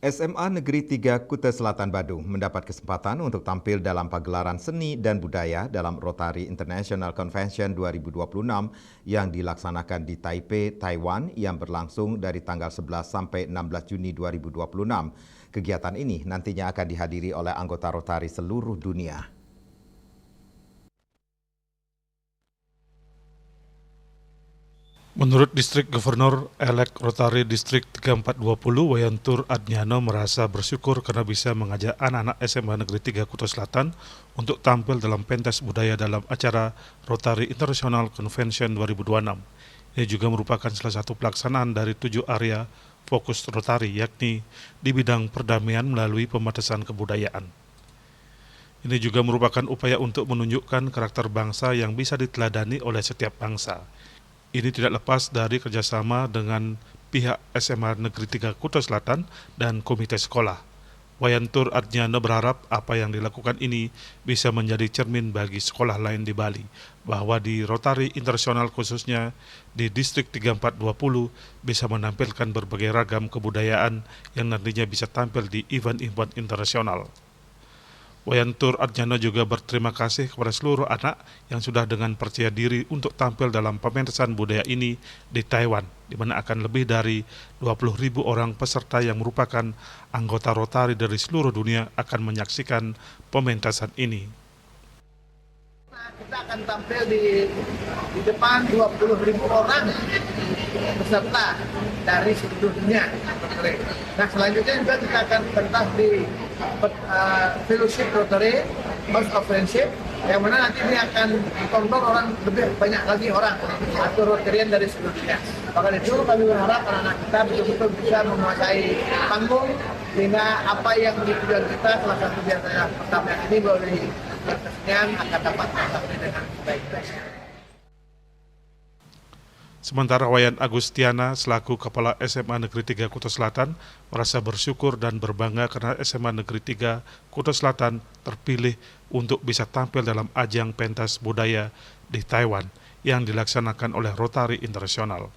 SMA Negeri 3 Kuta Selatan Badung mendapat kesempatan untuk tampil dalam pagelaran seni dan budaya dalam Rotary International Convention 2026 yang dilaksanakan di Taipei, Taiwan yang berlangsung dari tanggal 11 sampai 16 Juni 2026. Kegiatan ini nantinya akan dihadiri oleh anggota Rotary seluruh dunia. Menurut Distrik Gubernur Elek Rotary Distrik 3420, Wayantur Adnyano merasa bersyukur karena bisa mengajak anak-anak SMA Negeri 3 Kuta Selatan untuk tampil dalam pentas budaya dalam acara Rotary International Convention 2026. Ini juga merupakan salah satu pelaksanaan dari 7 area fokus Rotary, yakni di bidang perdamaian melalui pembatasan kebudayaan. Ini juga merupakan upaya untuk menunjukkan karakter bangsa yang bisa diteladani oleh setiap bangsa. Ini tidak lepas dari kerjasama dengan pihak SMA Negeri 3 Kuta Selatan dan komite sekolah. Wayantur Adnyano berharap apa yang dilakukan ini bisa menjadi cermin bagi sekolah lain di Bali, bahwa di Rotary Internasional khususnya di Distrik 3420 bisa menampilkan berbagai ragam kebudayaan yang nantinya bisa tampil di event-event internasional. Wayantur Adnyano juga berterima kasih kepada seluruh anak yang sudah dengan percaya diri untuk tampil dalam pementasan budaya ini di Taiwan, di mana akan lebih dari 20.000 orang peserta yang merupakan anggota Rotary dari seluruh dunia akan menyaksikan pementasan ini. Kita akan tampil di depan 20.000 orang peserta dari seluruh dunia. Nah, selanjutnya juga kita akan pentas di Fellowship Rotary, House of Friendship, yang mana nanti ini akan ditonton orang lebih banyak lagi orang atau Rotarian dari seluruh dunia. Maka itu kami berharap anak-anak kita betul-betul bisa menguasai panggung, sehingga apa yang menjadi tujuan kita salah satu di antara pertama ini melalui kesenian akan dapat tercapai dengan baik-baik. Sementara Wayan Agustiana selaku Kepala SMA Negeri 3 Kuta Selatan merasa bersyukur dan berbangga karena SMA Negeri 3 Kuta Selatan terpilih untuk bisa tampil dalam ajang pentas budaya di Taiwan yang dilaksanakan oleh Rotary Internasional.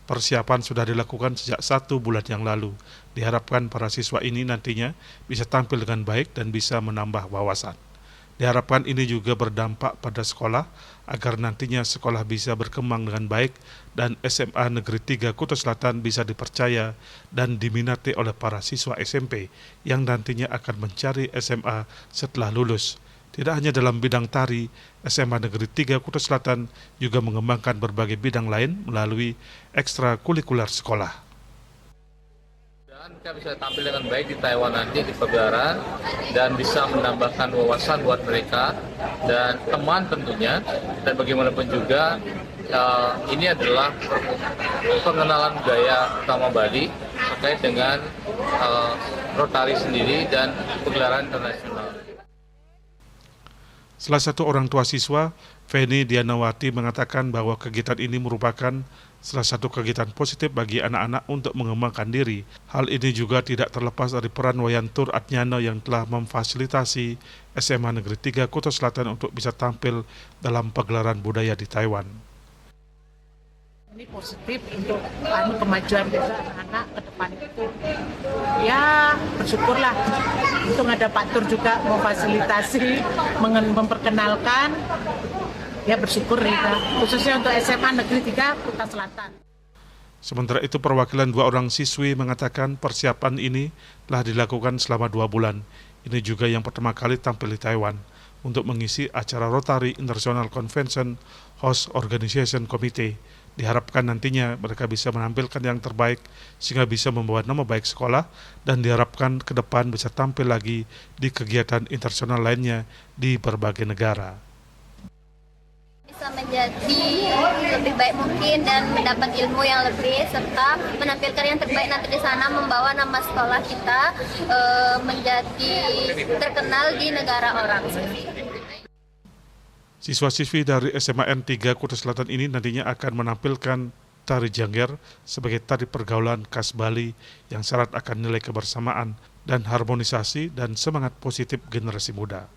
Persiapan sudah dilakukan sejak 1 bulan yang lalu. Diharapkan para siswa ini nantinya bisa tampil dengan baik dan bisa menambah wawasan. Diharapkan ini juga berdampak pada sekolah agar nantinya sekolah bisa berkembang dengan baik dan SMA Negeri 3 Kuta Selatan bisa dipercaya dan diminati oleh para siswa SMP yang nantinya akan mencari SMA setelah lulus. Tidak hanya dalam bidang tari, SMA Negeri 3 Kuta Selatan juga mengembangkan berbagai bidang lain melalui ekstrakurikuler sekolah. Kita bisa tampil dengan baik di Taiwan nanti di pagelaran dan bisa menambahkan wawasan buat mereka dan teman tentunya, dan bagaimanapun juga ini adalah pengenalan budaya utama Bali terkait dengan Rotary sendiri dan pagelaran internasional. Salah satu orang tua siswa, Feni Dianawati, mengatakan bahwa kegiatan ini merupakan salah satu kegiatan positif bagi anak-anak untuk mengembangkan diri. Hal ini juga tidak terlepas dari peran Wayantur Adnyano yang telah memfasilitasi SMA Negeri 3 Kuta Selatan untuk bisa tampil dalam pagelaran budaya di Taiwan. Ini positif untuk kemajuan kita anak-anak ke depan itu. Ya, bersyukurlah. Untung ada Pak Tur juga memfasilitasi, memperkenalkan. Ya, bersyukur kita, khususnya untuk SMA Negeri 3 Kuta Selatan. Sementara itu, perwakilan 2 orang siswi mengatakan persiapan ini telah dilakukan selama 2 bulan. Ini juga yang pertama kali tampil di Taiwan untuk mengisi acara Rotary International Convention Host Organization Committee. Diharapkan nantinya mereka bisa menampilkan yang terbaik sehingga bisa membawa nama baik sekolah, dan diharapkan ke depan bisa tampil lagi di kegiatan internasional lainnya di berbagai negara. Bisa menjadi lebih baik mungkin dan mendapat ilmu yang lebih serta menampilkan yang terbaik nanti di sana, membawa nama sekolah kita menjadi terkenal di negara orang. Siswa-siswi dari SMAN 3 Kuta Selatan ini nantinya akan menampilkan tari jangger sebagai tari pergaulan khas Bali yang syarat akan nilai kebersamaan dan harmonisasi dan semangat positif generasi muda.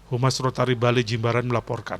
Humas Rotary Bali Jimbaran melaporkan.